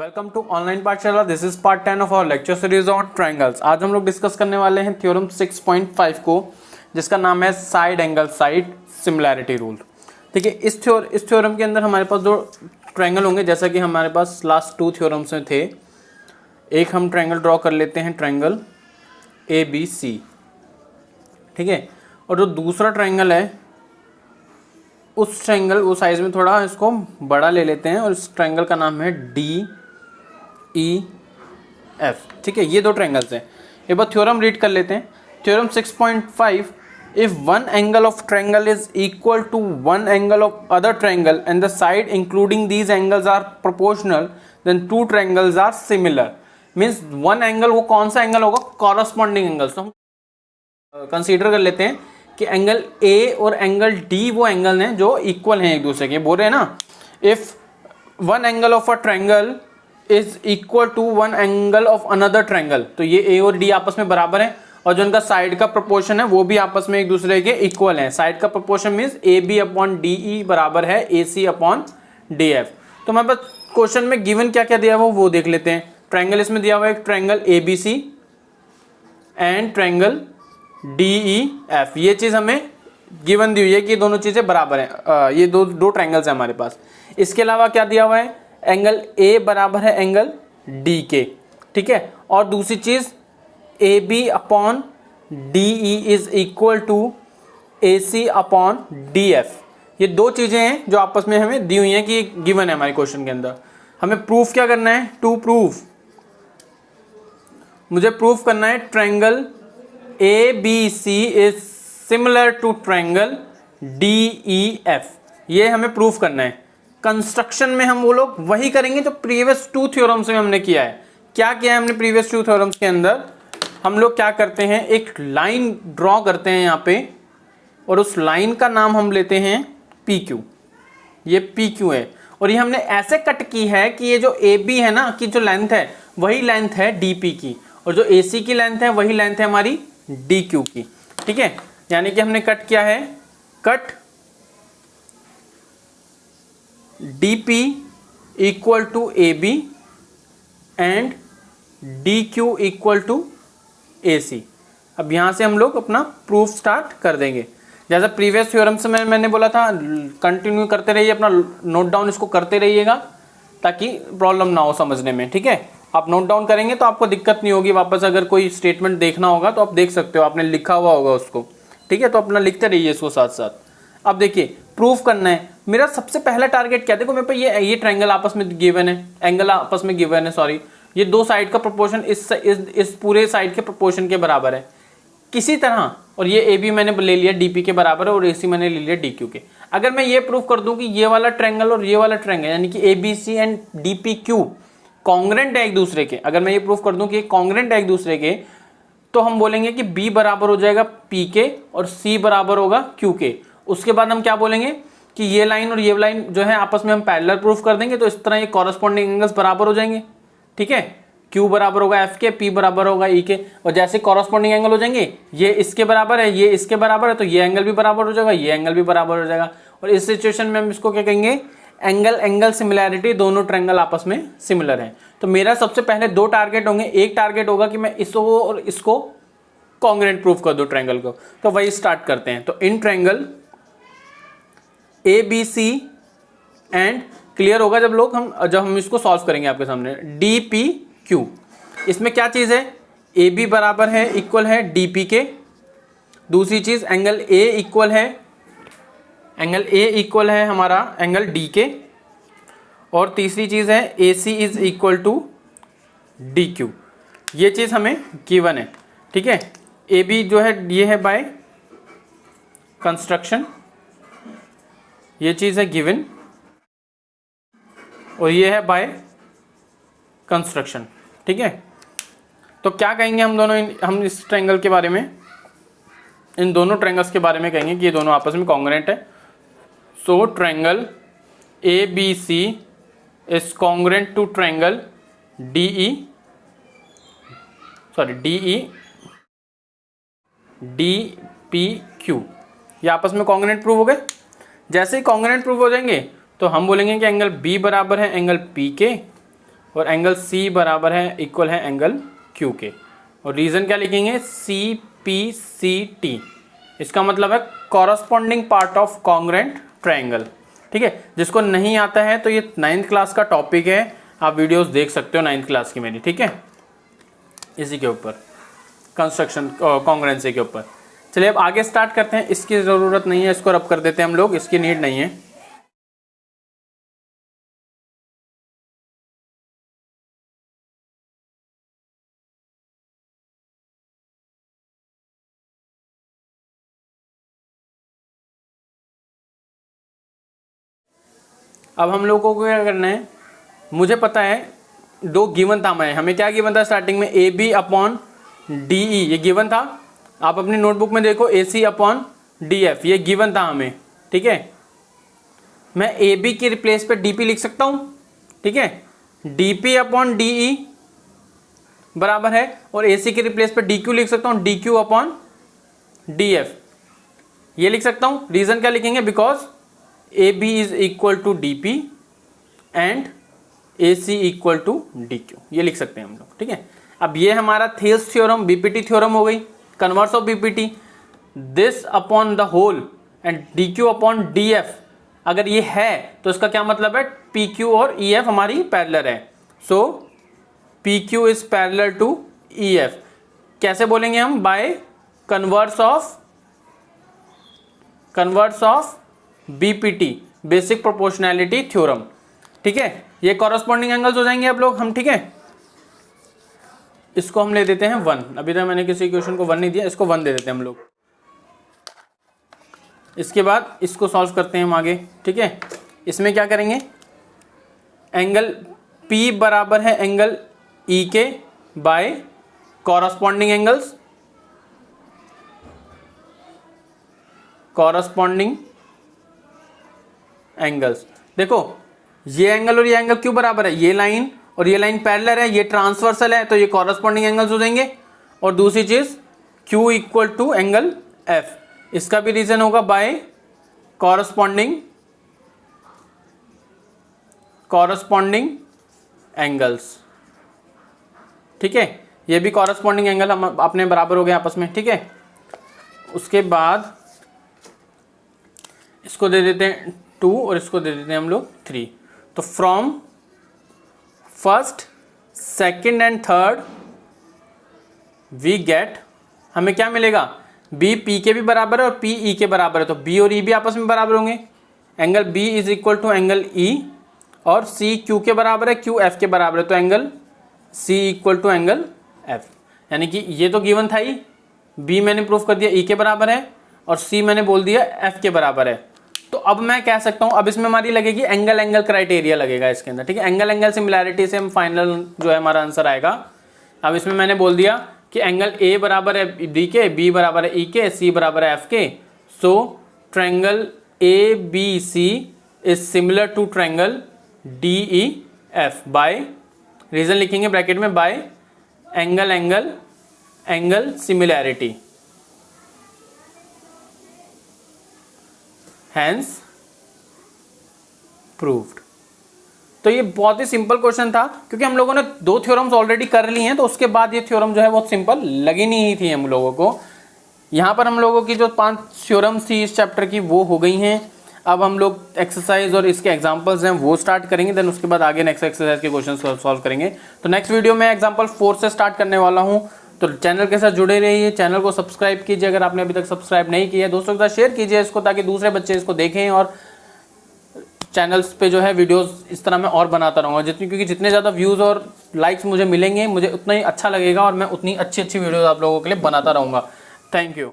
Welcome to online Pathshala. This is part 10 of our lecture series on triangles. आज हम लोग discuss करने वाले हैं थ्योरम 6.5 को, जिसका नाम है side angle side similarity rule. ठीक है, इस थ्योरम के अंदर हमारे पास दो ट्रायंगल होंगे, जैसा कि हमारे पास लास्ट टू थ्योरम्स में थे। एक हम ट्रायंगल ड्रॉ कर लेते हैं, ट्रायंगल ABC, ठीक है। और जो दूसरा ट्रायंगल है उस ट्रायंगल वो साइज में थोड़ा इसको बड़ा ले लेते हैं और इस ट्रायंगल का नाम है DEF। ठीक है, ये दो ट्रायंगल्स हैं। एक बार थ्योरम रीड कर लेते हैं। Theorem 6.5, if one angle of triangle is equal to one angle of other triangle and the side including these angles are proportional, then two triangles are similar. Means one angle, वो कौन सा angle होगा? Corresponding angles. तो हम consider कर लेते हैं कि एंगल ए और एंगल डी वो एंगल हैं जो इक्वल हैं एक दूसरे के। बोल रहे हैं ना, if one angle of a triangle is equal to one angle of another triangle, तो ये ए और डी आपस में बराबर हैं और जो उनका साइड का प्रोपोर्शन है वो भी आपस में एक दूसरे के इक्वल है। साइड का proportion means AB upon DE बराबर है AC अपॉन DF। तो हमारे पास क्वेश्चन में गिवन क्या क्या दिया हुआ वो देख लेते हैं। ट्रायंगल इसमें दिया हुआ है, एक triangle ABC and triangle DEF। ये चीज हमें गिवन दी हुई है कि दोनों चीजें बराबर हैं। ये दो ट्रायंगल्स हैं हमारे पास। इसके अलावा क्या दिया हुआ है? एंगल A बराबर है एंगल D के, ठीक है। और दूसरी चीज AB upon DE is equal to AC upon DF। ये दो चीजें हैं जो आपस में हमें दी हुई हैं कि गिवन है हमारे क्वेश्चन के अंदर। हमें प्रूफ क्या करना है? टू प्रूफ, मुझे प्रूफ करना है triangle ABC is similar to triangle DEF। ये हमें प्रूफ करना है। कंस्ट्रक्शन में हम वो लोग वही करेंगे जो प्रीवियस टू थ्योरम्स में हमने किया है। क्या किया है हमने प्रीवियस टू थ्योरम्स के अंदर? हम लोग क्या करते हैं, एक लाइन ड्रॉ करते हैं यहाँ पे और उस लाइन का नाम हम लेते हैं PQ। ये PQ है और ये हमने ऐसे कट की है कि ये जो AB है ना, की जो लेंथ है वही लेंथ है DP की, और जो AC की लेंथ है वही लेंथ है हमारी DQ की। ठीक है, यानी कि हमने कट किया है, cut DP equal to AB and DQ equal to AC। अब यहां से हम लोग अपना प्रूफ स्टार्ट कर देंगे। जैसा प्रीवियस थ्योरम से मैंने बोला था, कंटिन्यू करते रहिए, अपना नोट डाउन इसको करते रहिएगा ताकि प्रॉब्लम ना हो समझने में। ठीक है, आप नोट डाउन करेंगे तो आपको दिक्कत नहीं होगी। वापस अगर कोई स्टेटमेंट देखना होगा तो आप देख सकते हो, आपने लिखा हुआ होगा उसको। ठीक है, तो अपना लिखते रहिए इसको साथ साथ। अब देखिए, प्रूफ करना है। मेरा सबसे पहला टारगेट क्या, देखो मेरे पास ये ट्रायंगल आपस में गिवन है, एंगल आपस में गिवन है, सॉरी, ये दो साइड का प्रोपोर्शन इस पूरे साइड के प्रोपोर्शन के बराबर है किसी तरह, और ये AB मैंने ले लिया DP के बराबर है और AC मैंने ले लिया DQ के। अगर मैं ये प्रूफ कर दूं कि ये वाला ट्रायंगल और ये वाला ट्रायंगल यानी कि ABC एंड DPQ कॉन्ग्रेंट है एक दूसरे के, अगर मैं ये प्रूफ कर दूं कि कॉन्ग्रेंट है एक दूसरे के, तो हम बोलेंगे कि B बराबर हो जाएगा P के और C बराबर होगा Q के। उसके बाद हम क्या बोलेंगे कि ये लाइन और ये लाइन जो है आपस में हम पैरेलल प्रूफ कर देंगे, तो इस तरह ये कॉरस्पॉन्डिंग एंगल्स बराबर हो जाएंगे। ठीक है, Q बराबर होगा F के, P बराबर होगा E के, और जैसे कॉरस्पॉन्डिंग एंगल हो जाएंगे, ये इसके बराबर है, ये इसके बराबर है, तो ये एंगल भी बराबर हो जाएगा, ये एंगल भी बराबर हो जाएगा। और इस सिचुएशन में हम इसको क्या कहेंगे? एंगल एंगल सिमिलैरिटी, दोनों ट्रायंगल आपस में सिमिलर हैं। तो मेरा सबसे पहले दो टारगेट होंगे। एक टारगेट होगा कि मैं इसको और इसको कॉन्ग्रेंट प्रूफ कर दूं ट्रायंगल को, तो वही स्टार्ट करते हैं। तो in triangle ABC and clear होगा जब हम इसको सॉल्व करेंगे आपके सामने, DPQ। इसमें क्या चीज है? AB बराबर है, इक्वल है DP के। दूसरी चीज एंगल A इक्वल है हमारा एंगल D के। और तीसरी चीज है AC is equal to DQ। ये चीज हमें गिवन है। ठीक है, AB जो है ये है बाय कंस्ट्रक्शन, ये चीज है गिवन, और ये है बाय कंस्ट्रक्शन। ठीक है, तो क्या कहेंगे हम इस ट्रायंगल के बारे में, इन दोनों ट्रायंगल्स के बारे में कहेंगे कि ये दोनों आपस में कॉन्ग्रेंट है। So triangle ABC is congruent to triangle DPQ। ये आपस में कॉन्ग्रेंट प्रूव हो गए। जैसे ही कॉन्ग्रेंट प्रूव हो जाएंगे तो हम बोलेंगे कि एंगल B बराबर है एंगल P के और एंगल सी बराबर है इक्वल है एंगल क्यू के। और रीज़न क्या लिखेंगे, सी पी सी टी, इसका मतलब है corresponding part of congruent triangle. ठीक है, जिसको नहीं आता है तो ये 9th क्लास का टॉपिक है, आप वीडियोस देख सकते हो 9th क्लास की मेरी। ठीक है, इसी के ऊपर कंस्ट्रक्शन कॉन्ग्रुएंसी के ऊपर। चलिए अब आगे स्टार्ट करते हैं। इसकी ज़रूरत नहीं है, इसको रब कर देते हैं हम लोग, इसकी नीड नहीं है। अब हम लोगों को क्या करना है, मुझे पता है 2 गिवन था, हमें क्या गिवन था स्टार्टिंग में, A B upon D E, ये गिवन था। आप अपनी नोटबुक में देखो, A C upon D F, ये गिवन था हमें। ठीक है, मैं ए बी की रिप्लेस पे डी पी लिख सकता हूँ। ठीक है, D P upon D E बराबर है, और ए सी की रिप्लेस पे डी क्यू लिख सकता हूँ, D Q upon D F, ये लिख सकता हूँ। रीज़न क्या लिखेंगे, because A B is equal to D P and A C equal to D Q, ये लिख सकते हैं हम लोग। ठीक है, अब ये हमारा थेल्स थ्योरम, बीपीटी थ्योरम हो गई, converse of BPT, this upon the whole and D Q upon D F. अगर ये है तो इसका क्या मतलब है, पी क्यू और ई एफ हमारी पैरेलल है, so P Q is parallel to E F. कैसे बोलेंगे हम, by converse of BPT, basic proportionality theorem. ठीक है, ये कॉरस्पॉन्डिंग एंगल्स हो जाएंगे आप लोग हम। ठीक है, इसको हम ले देते हैं 1, अभी तक मैंने किसी क्वेश्चन को 1 नहीं दिया, इसको 1 दे देते हैं हम लोग। इसके बाद इसको सॉल्व करते हैं हम आगे। ठीक है, इसमें क्या करेंगे, एंगल P बराबर है एंगल E के बाय कॉरस्पॉन्डिंग एंगल्स। देखो ये एंगल और ये एंगल क्यों बराबर है, ये लाइन और ये लाइन पैरेलल है, ये ट्रांसवर्सल है, तो ये कॉरस्पॉन्डिंग एंगल्स हो जाएंगे। और दूसरी चीज Q equal to angle F, इसका भी रीजन होगा बाय कॉरस्पॉन्डिंग एंगल्स। ठीक है, ये भी कॉरस्पॉन्डिंग एंगल हम अपने बराबर हो गए आपस में। ठीक है, उसके बाद इसको दे देते हैं 2 और इसको दे देते हैं हम लोग 3। तो from first, second and third we get, हमें क्या मिलेगा, बी पी के भी बराबर है और पी ई के बराबर है, तो बी और ई भी आपस में बराबर होंगे। Angle B is equal to angle E, और सी क्यू के बराबर है, क्यू एफ के बराबर है, तो angle C equal to angle F. यानी कि ये तो गिवन था ही, बी मैंने प्रूफ कर दिया ई के बराबर है, और सी मैंने बोल दिया एफ के बराबर है। तो अब मैं कह सकता हूं, अब इसमें हमारी लगेगी एंगल क्राइटेरिया लगेगा इसके अंदर। ठीक है, एंगल सिमिलैरिटी से हम फाइनल जो है हमारा आंसर आएगा। अब इसमें मैंने बोल दिया कि एंगल ए बराबर है डी के, बी बराबर है ई के, सी बराबर है एफ के, so triangle A B C is similar to triangle D E F by, reason लिखेंगे ब्रैकेट में, by angle similarity, hence proved. तो ये बहुत ही सिंपल क्वेश्चन था, क्योंकि हम लोगों ने 2 थ्योरम्स ऑलरेडी कर ली हैं, तो उसके बाद ये थ्योरम जो है बहुत सिंपल लगी नहीं थी हम लोगों को। यहाँ पर हम लोगों की जो 5 थ्योरम्स थी इस चैप्टर की वो हो गई हैं। अब हम लोग एक्सरसाइज और इसके एग्जांपल्स हैं वो स्टार्ट करेंगे, देन उसके बाद आगे नेक्स्ट एक्सरसाइज के क्वेश्चन सॉल्व करेंगे। तो नेक्स्ट वीडियो में एग्जाम्पल 4 से स्टार्ट करने वाला हूँ। तो चैनल के साथ जुड़े रहिए, चैनल को सब्सक्राइब कीजिए अगर आपने अभी तक सब्सक्राइब नहीं किया है, दोस्तों के साथ शेयर कीजिए इसको, ताकि दूसरे बच्चे इसको देखें। और चैनल्स पे जो है वीडियोस इस तरह मैं और बनाता रहूँगा, क्योंकि जितने ज़्यादा व्यूज़ और लाइक्स मुझे मिलेंगे, मुझे उतना ही अच्छा लगेगा और मैं उतनी अच्छी वीडियोस आप लोगों के लिए बनाता रहूँगा। Thank you.